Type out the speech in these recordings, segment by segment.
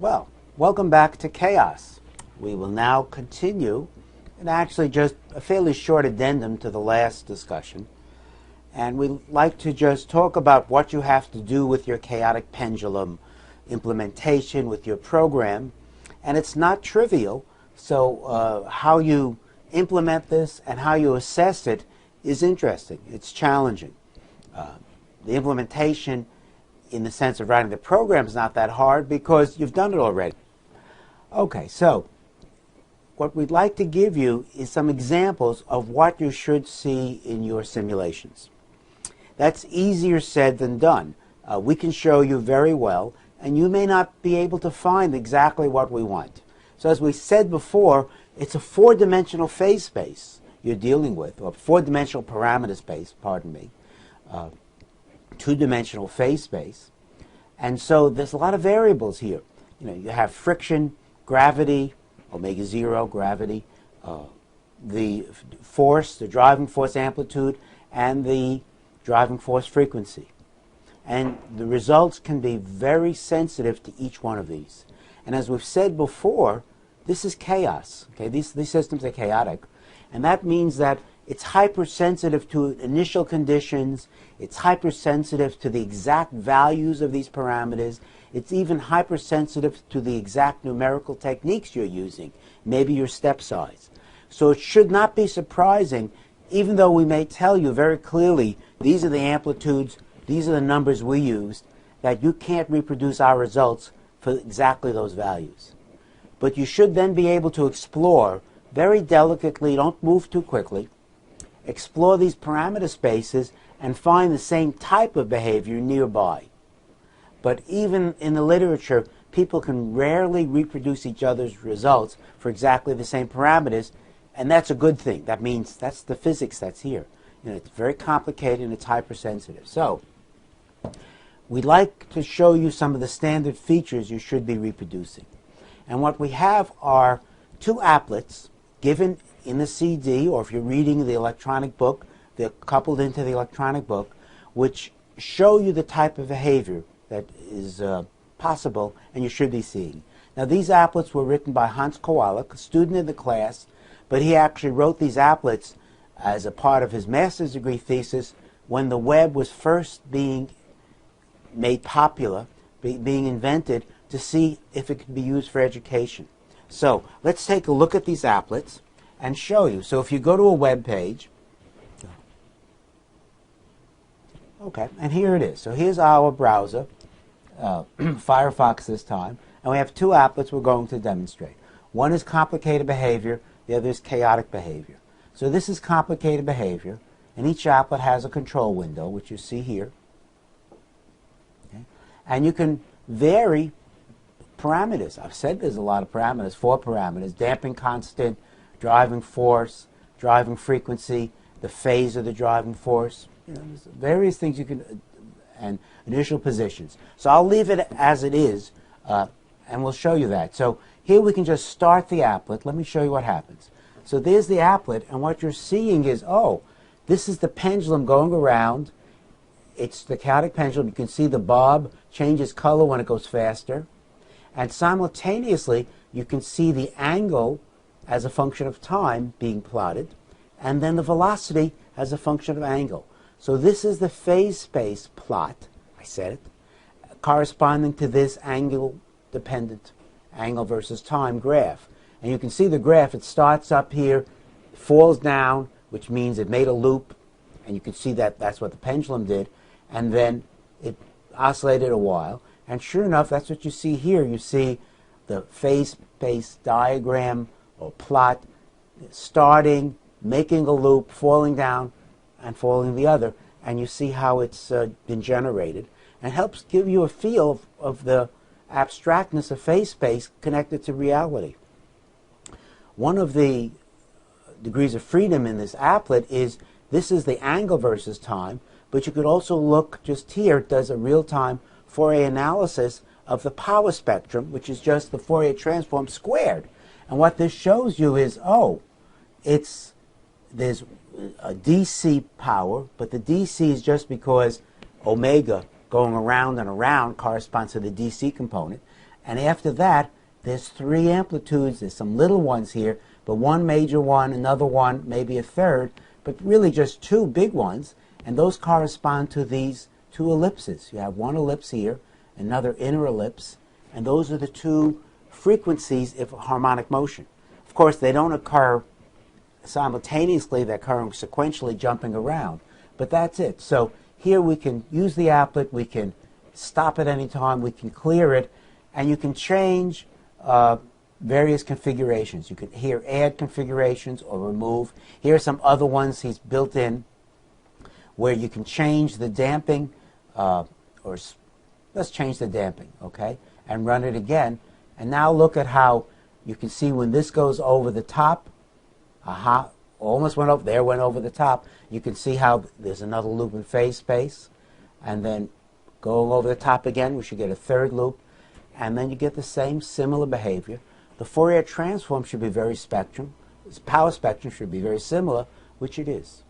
Well, welcome back to Chaos. We will now continue, and actually just a fairly short addendum to the last discussion. And we'd like to just talk about what you have to do with your chaotic pendulum implementation with your program. And it's not trivial, so how you implement this and how you assess it is interesting. It's challenging. The implementation in the sense of writing the program is not that hard because you've done it already. Okay, so what we'd like to give you is some examples of what you should see in your simulations. That's easier said than done. We can show you very well, and you may not be able to find exactly what we want. So as we said before, it's a four-dimensional phase space you're dealing with, or four-dimensional parameter space, pardon me, two-dimensional phase space. And so there's a lot of variables here. You have friction, gravity, omega zero, gravity, the force, the driving force amplitude, and the driving force frequency. And the results can be very sensitive to each one of these. And as we've said before, this is chaos. Okay? These systems are chaotic. And that means that it's hypersensitive to initial conditions. It's hypersensitive to the exact values of these parameters. It's even hypersensitive to the exact numerical techniques you're using, maybe your step size. So it should not be surprising, even though we may tell you very clearly, these are the amplitudes, these are the numbers we used, that you can't reproduce our results for exactly those values. But you should then be able to explore very delicately, don't move too quickly, explore these parameter spaces and find the same type of behavior nearby. But even in the literature, people can rarely reproduce each other's results for exactly the same parameters, and that's a good thing. That means that's the physics that's here. It's very complicated and it's hypersensitive. So we'd like to show you some of the standard features you should be reproducing. And what we have are two applets given in the CD, or if you're reading the electronic book, they're coupled into the electronic book, which show you the type of behavior that is possible and you should be seeing. Now, these applets were written by Hans Kowalik, a student in the class, but he actually wrote these applets as a part of his master's degree thesis when the web was first being made popular, being invented, to see if it could be used for education. So let's take a look at these applets and show you. So if you go to a web page, okay, and here it is. So here's our browser, Firefox this time, and we have two applets we're going to demonstrate. One is complicated behavior, the other is chaotic behavior. So this is complicated behavior, and each applet has a control window, which you see here. Okay? And you can vary parameters. I've said there's a lot of parameters, 4 parameters: damping constant, driving force, driving frequency, the phase of the driving force. There's various things you can, and initial positions. So I'll leave it as it is, and we'll show you that. So here we can just start the applet. Let me show you what happens. So there's the applet, and what you're seeing is, oh, this is the pendulum going around. It's the chaotic pendulum. You can see the bob changes color when it goes faster. And simultaneously, you can see the angle as a function of time being plotted, and then the velocity as a function of angle. So this is the phase space plot, I said it, corresponding to this angle-dependent angle versus time graph. And you can see the graph. It starts up here, falls down, which means it made a loop, and you can see that that's what the pendulum did, and then it oscillated a while. And sure enough, that's what you see here. You see the phase space diagram or plot starting, making a loop, falling down, and falling the other. And you see how it's been generated. And it helps give you a feel of the abstractness of phase space connected to reality. One of the degrees of freedom in this applet is this is the angle versus time, but you could also look just here. It does a real-time Fourier analysis of the power spectrum, which is just the Fourier transform squared. And what this shows you is, oh, there's a DC power, but the DC is just because omega going around and around corresponds to the DC component. And after that, there's 3 amplitudes. There's some little ones here, but one major one, another one, maybe a third, but really just 2 big ones, and those correspond to these 2 ellipses. You have one ellipse here, another inner ellipse, and those are the 2 frequencies of harmonic motion. Of course, they don't occur simultaneously, they're occurring sequentially, jumping around, but that's it. So here we can use the applet, we can stop at any time, we can clear it, and you can change various configurations. You can here add configurations or remove. Here are some other ones he's built in where you can change the damping, let's change the damping, okay, and run it again. And now look at how you can see when this goes over the top, almost went over, there went over the top. You can see how there's another loop in phase space, and then going over the top again, we should get a 3rd loop, and then you get the same similar behavior. The Fourier transform should be very spectrum. This power spectrum should be very similar, which it is.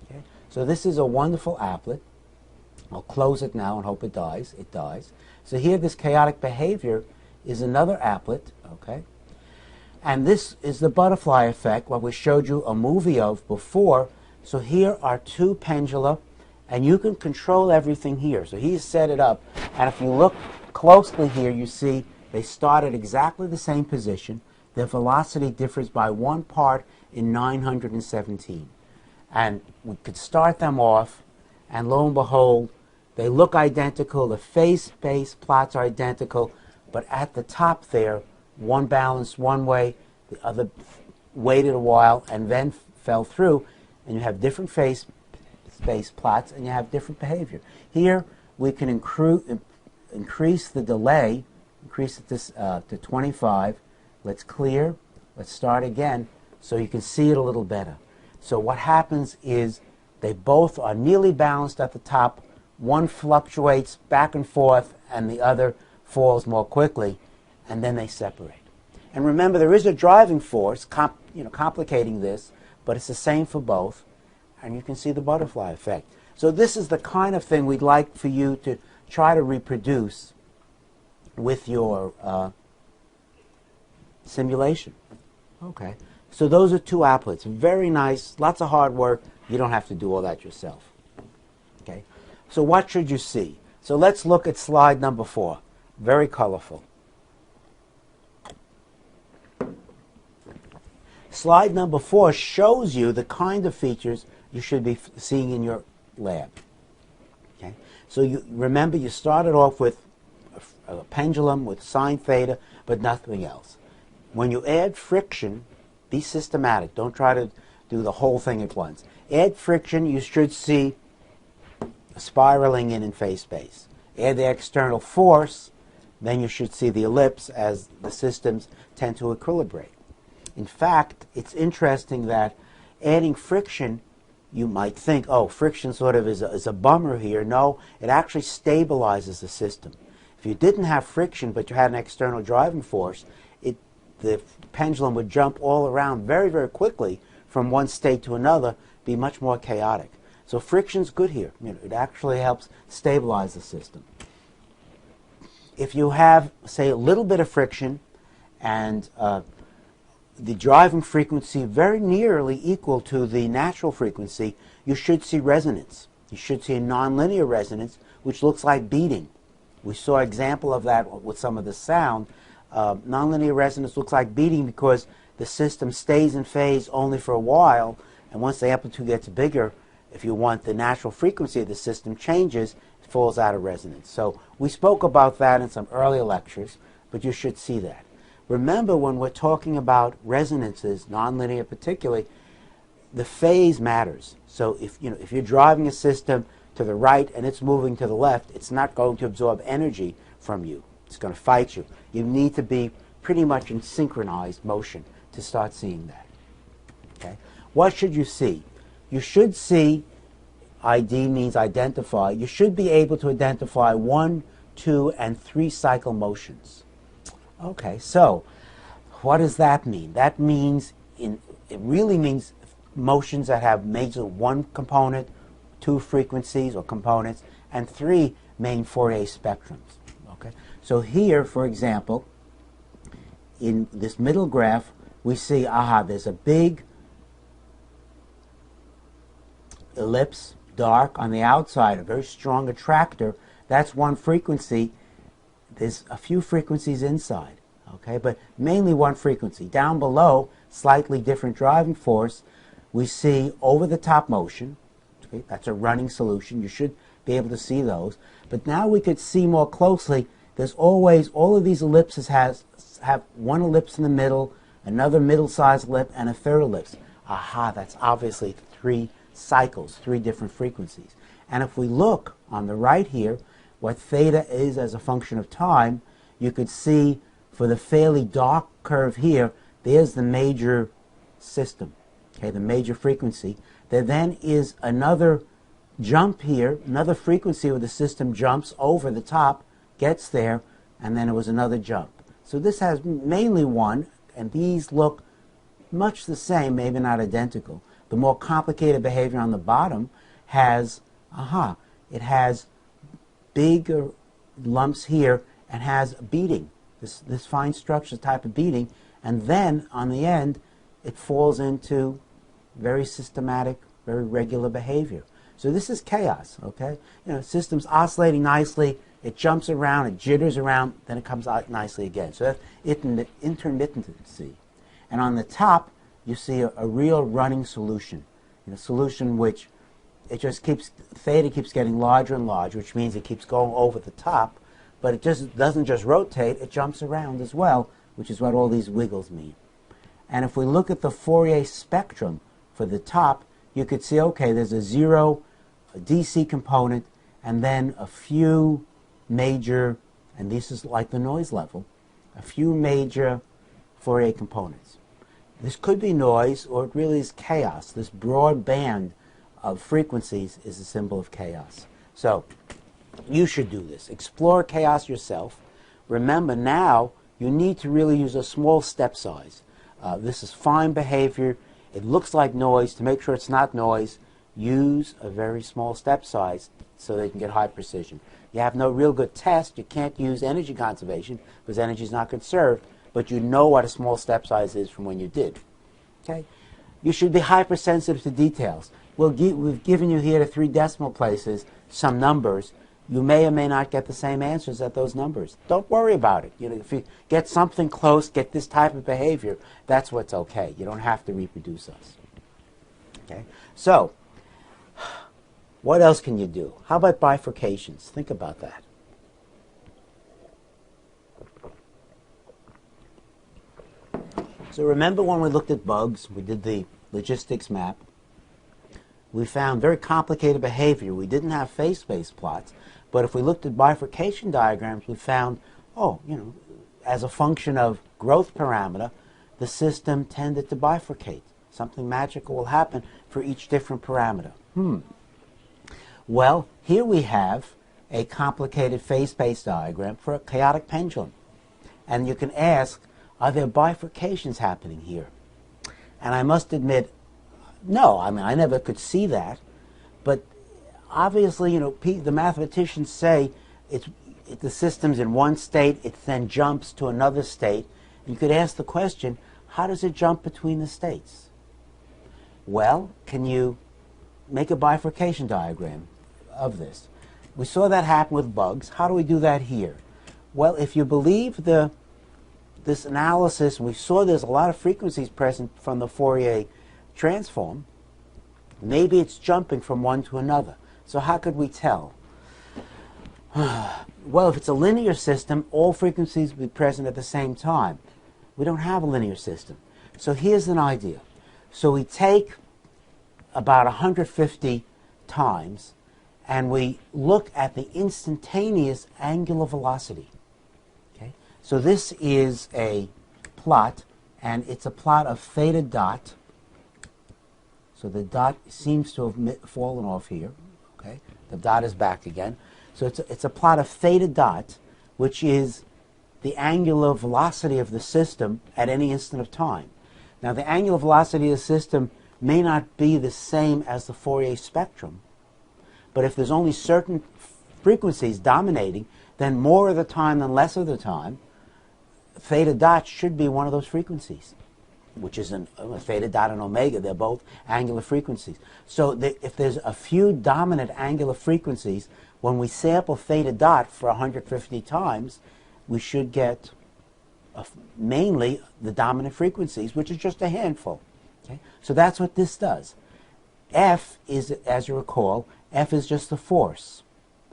Okay? So this is a wonderful applet. I'll close it now and hope it dies. It dies. So here, this chaotic behavior is another applet, okay? And this is the butterfly effect, what we showed you a movie of before. So here are 2 pendula, and you can control everything here. So he's set it up, and if you look closely here, you see they start at exactly the same position. Their velocity differs by 1 part in 917. And we could start them off, and lo and behold, they look identical. The phase space plots are identical, but at the top there, one balanced one way, the other waited a while and then fell through, and you have different phase space plots, and you have different behavior. Here, we can increase the delay, increase it to 25. Let's clear. Let's start again so you can see it a little better. So what happens is they both are nearly balanced at the top. One fluctuates back and forth, and the other falls more quickly, and then they separate. And remember, there is a driving force complicating this, but it's the same for both, and you can see the butterfly effect. So this is the kind of thing we'd like for you to try to reproduce with your simulation. Okay, so those are 2 applets. Very nice, lots of hard work. You don't have to do all that yourself. Okay, so what should you see? So let's look at slide number 4. Very colorful. Slide number 4 shows you the kind of features you should be seeing in your lab. Okay, so you remember you started off with a pendulum with sine theta, but nothing else. When you add friction, be systematic. Don't try to do the whole thing at once. Add friction, you should see spiraling in phase space. Add the external force, then you should see the ellipse as the systems tend to equilibrate. In fact, it's interesting that adding friction, you might think, oh, friction sort of is a bummer here. No, it actually stabilizes the system. If you didn't have friction, but you had an external driving force, the pendulum would jump all around very, very quickly from one state to another, be much more chaotic. So friction's good here. It actually helps stabilize the system. If you have, say, a little bit of friction and the driving frequency very nearly equal to the natural frequency, you should see resonance. You should see a nonlinear resonance, which looks like beating. We saw an example of that with some of the sound. Nonlinear resonance looks like beating because the system stays in phase only for a while, and once the amplitude gets bigger, if you want the natural frequency of the system changes, it falls out of resonance. So we spoke about that in some earlier lectures, but you should see that. Remember, when we're talking about resonances, nonlinear particularly, the phase matters. So if you're driving a system to the right and it's moving to the left, it's not going to absorb energy from you. It's going to fight you. You need to be pretty much in synchronized motion to start seeing that. Okay? What should you see? You should see, ID means identify, you should be able to identify 1, 2, and 3 cycle motions. Okay, so what does that mean? That means, it really means motions that have major 1 component, 2 frequencies or components, and 3 main Fourier spectrums. Okay, So here, for example, in this middle graph, we see, there's a big ellipse, dark, on the outside, a very strong attractor. That's one frequency. There's a few frequencies inside, okay, but mainly one frequency. Down below, slightly different driving force, we see over-the-top motion. Okay, that's a running solution. You should be able to see those. But now we could see more closely. There's always, all of these ellipses have one ellipse in the middle, another middle-sized ellipse, and a third ellipse. That's obviously 3 cycles, 3 different frequencies. And if we look on the right here, what theta is as a function of time, you could see for the fairly dark curve here, there's the major system, okay, the major frequency. There then is another jump here, another frequency where the system jumps over the top, gets there, and then it was another jump. So this has mainly one, and these look much the same, maybe not identical. The more complicated behavior on the bottom has, it has bigger lumps here and has beating, this fine structure type of beating, and then on the end it falls into very systematic, very regular behavior. So this is chaos, okay? System's oscillating nicely, it jumps around, it jitters around, then it comes out nicely again. So that's intermittency. And on the top, you see a real running solution, a solution which it just theta keeps getting larger and larger, which means it keeps going over the top, but it just doesn't just rotate, it jumps around as well, which is what all these wiggles mean. And if we look at the Fourier spectrum for the top, you could see, okay, there's a zero, a DC component, and then a few major, and this is like the noise level, a few major Fourier components. This could be noise, or it really is chaos. This broad band of frequencies is a symbol of chaos. So you should do this. Explore chaos yourself. Remember, now you need to really use a small step size. This is fine behavior. It looks like noise. To make sure it's not noise, use a very small step size so that you can get high precision. You have no real good test. You can't use energy conservation because energy is not conserved, but you know what a small step size is from when you did. Okay? You should be hypersensitive to details. We've given you here to 3 decimal places some numbers. You may or may not get the same answers at those numbers. Don't worry about it. If you get something close, get this type of behavior, that's what's okay. You don't have to reproduce us. Okay? So, what else can you do? How about bifurcations? Think about that. So remember when we looked at bugs, we did the logistics map. We found very complicated behavior. We didn't have phase space plots, but if we looked at bifurcation diagrams, we found, as a function of growth parameter, the system tended to bifurcate. Something magical will happen for each different parameter. Well, here we have a complicated phase space diagram for a chaotic pendulum. And you can ask, are there bifurcations happening here? And I must admit, no. I never could see that. But obviously, the mathematicians say the system's in one state, it then jumps to another state. You could ask the question, how does it jump between the states? Well, can you make a bifurcation diagram of this? We saw that happen with bugs. How do we do that here? Well, if you believe this analysis, we saw there's a lot of frequencies present from the Fourier transform, maybe it's jumping from one to another. So how could we tell? Well, if it's a linear system, all frequencies will be present at the same time. We don't have a linear system. So here's an idea. So we take about 150 times and we look at the instantaneous angular velocity. Okay? So this is a plot, and it's a plot of theta dot. So the dot seems to have fallen off here. Okay? The dot is back again. So it's a plot of theta dot, which is the angular velocity of the system at any instant of time. Now, the angular velocity of the system may not be the same as the Fourier spectrum, but if there's only certain frequencies dominating, then more of the time than less of the time, theta dot should be one of those frequencies, which is a theta dot and omega. They're both angular frequencies. So if there's a few dominant angular frequencies, when we sample theta dot for 150 times, we should get mainly the dominant frequencies, which is just a handful. Okay? So that's what this does. F is, as you recall, F is just the force,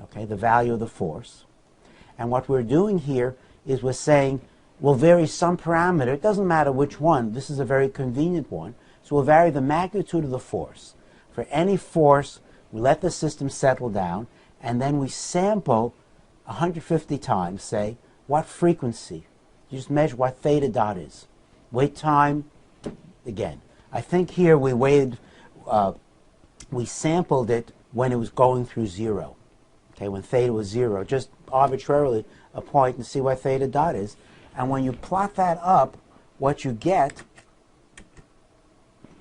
okay, the value of the force. And what we're doing here is we're saying we'll vary some parameter. It doesn't matter which one. This is a very convenient one. So we'll vary the magnitude of the force. For any force, we let the system settle down, and then we sample 150 times, say, what frequency. You just measure what theta dot is. Wait time, again. I think here we sampled it when it was going through 0. Okay, when theta was 0, just arbitrarily a point and see what theta dot is. And when you plot that up, what you get,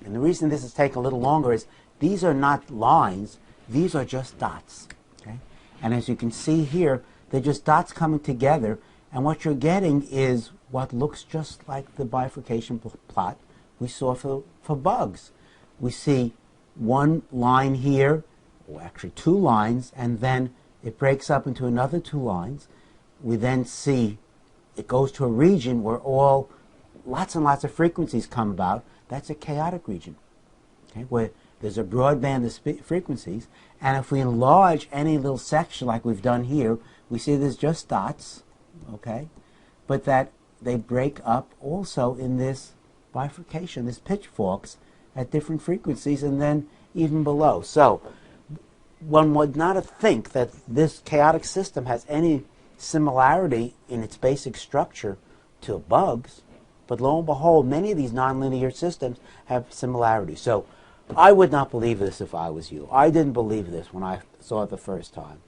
and the reason this is taking a little longer is these are not lines, these are just dots. Okay? And as you can see here, they're just dots coming together, and what you're getting is what looks just like the bifurcation plot we saw for bugs. We see one line here, or actually 2 lines, and then it breaks up into another 2 lines. We then see it goes to a region where lots and lots of frequencies come about. That's a chaotic region, okay, where there's a broad band of frequencies. And if we enlarge any little section like we've done here, we see there's just dots, okay, but that they break up also in this bifurcation, this pitchforks at different frequencies and then even below. So one would not think that this chaotic system has any similarity in its basic structure to bugs, but lo and behold, many of these nonlinear systems have similarities. So I would not believe this if I was you. I didn't believe this when I saw it the first time.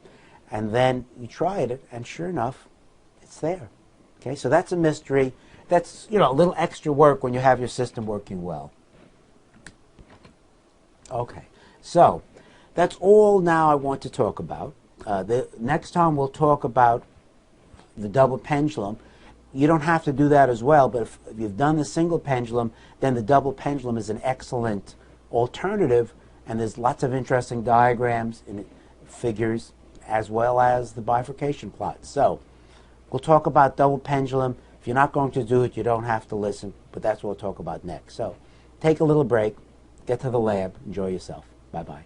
And then you tried it, and sure enough, it's there. Okay, so that's a mystery. That's, a little extra work when you have your system working well. Okay, so that's all now I want to talk about. The next time we'll talk about the double pendulum. You don't have to do that as well, but if you've done the single pendulum, then the double pendulum is an excellent alternative, and there's lots of interesting diagrams and figures as well as the bifurcation plot. So we'll talk about double pendulum. If you're not going to do it, you don't have to listen, but that's what we'll talk about next. So take a little break, get to the lab, enjoy yourself. Bye-bye.